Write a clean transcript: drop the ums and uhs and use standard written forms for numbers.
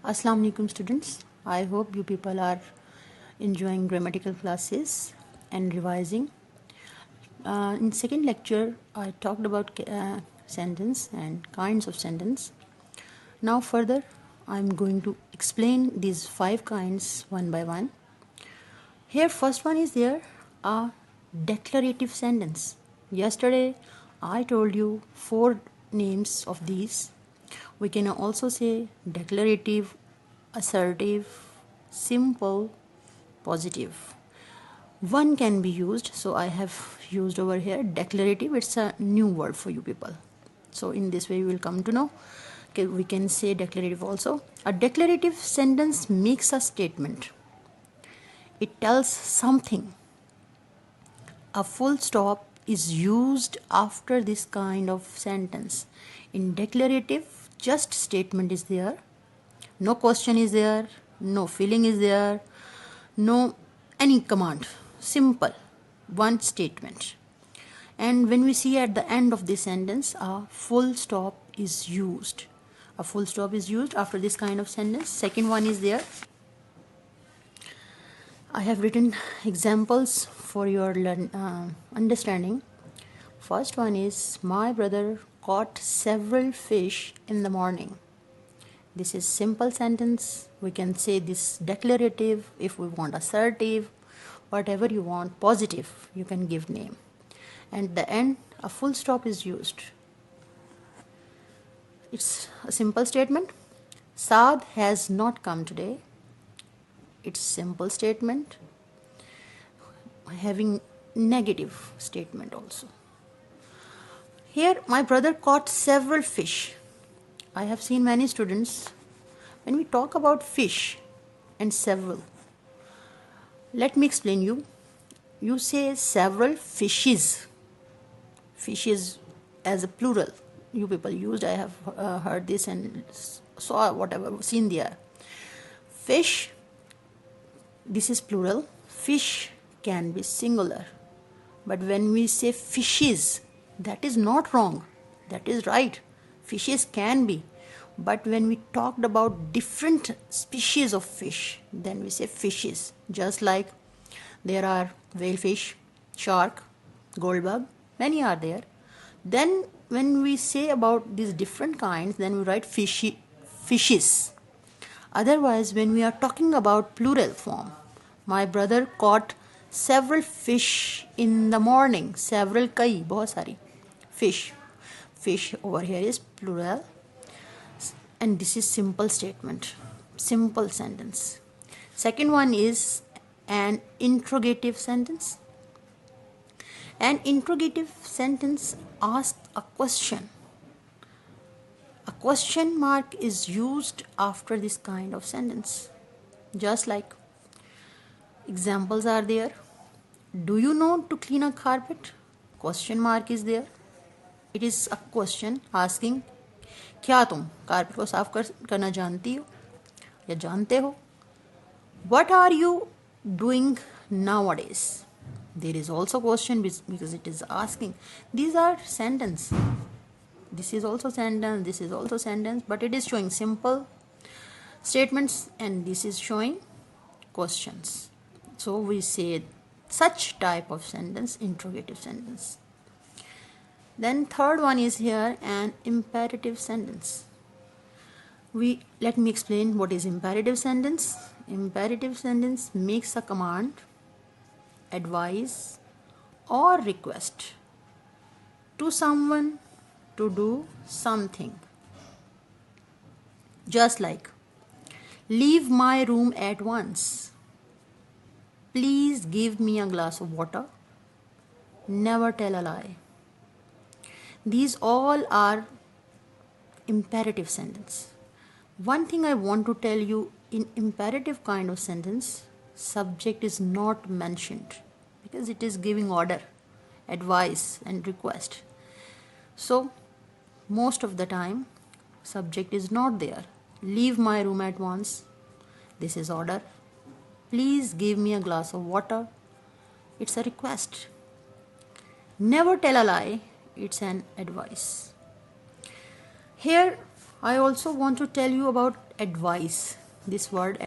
Assalamu alaikum students. I hope you people are enjoying grammatical classes and revising. In second lecture, I talked about sentence and kinds of sentence. Now further, I'm going to explain these 5 kinds one by one. Here first one is there a declarative sentence. Yesterday I told you 4 names of these. We can also say declarative, assertive, simple, positive. One can be used, so I have used over here declarative. It's a new word for you people. So in this way you will come to know. Okay, we can say declarative also. A declarative sentence makes a statement. It tells something. A full stop is used after this kind of sentence. In declarative, just statement is there. No question is there. No feeling is there. No any command. Simple. One statement. And when we see at the end of this sentence, a full stop is used. A full stop is used after this kind of sentence. Second one is there. I have written examples for your understanding. First one is, my brother caught several fish in the morning. This is simple sentence. We can say this declarative. If we want assertive, whatever you want, positive, you can give name. And at the end, a full stop is used. It's a simple statement. Saad has not come today. It's simple statement having negative statement also. Here my brother caught several fish. I have seen many students when we talk about fish and several. Let me explain you. You say several fishes. Fishes as a plural. You people used. I have heard this and saw whatever seen there. Fish. This is plural. Fish can be singular. But when we say fishes, that is not wrong. That is right. Fishes can be. But when we talked about different species of fish, then we say fishes. Just like there are whalefish, shark, goldbug, many are there. Then when we say about these different kinds, then we write fishes. Otherwise, when we are talking about plural form, my brother caught several fish in the morning. Several kai, bahut sari. Fish. Fish over here is plural. And this is simple statement. Simple sentence. Second one is an interrogative sentence. An interrogative sentence asks a question. A question mark is used after this kind of sentence. Just like examples are there. Do you know to clean a carpet? Question mark is there. It is a question asking, क्या तुम carpet को साफ करना जानती हो या जानते हो? What are you doing nowadays? There is also question because it is asking. These are sentence. This is also sentence, this is also sentence, but it is showing simple statements and this is showing questions. So we say such type of sentence, interrogative sentence. Then third one is here an imperative sentence. Let me explain what is imperative sentence. Imperative sentence makes a command, advice or request to someone to do something. Just like, leave my room at once. Please give me a glass of water. Never tell a lie. These all are imperative sentence. One thing I want to tell you, in imperative kind of sentence, subject is not mentioned because it is giving order, advice and request. So most of the time subject is not there. Leave my room at once. This is order. Please give me a glass of water. It's a request. Never tell a lie. It's an advice. Here I also want to tell you about advice. This word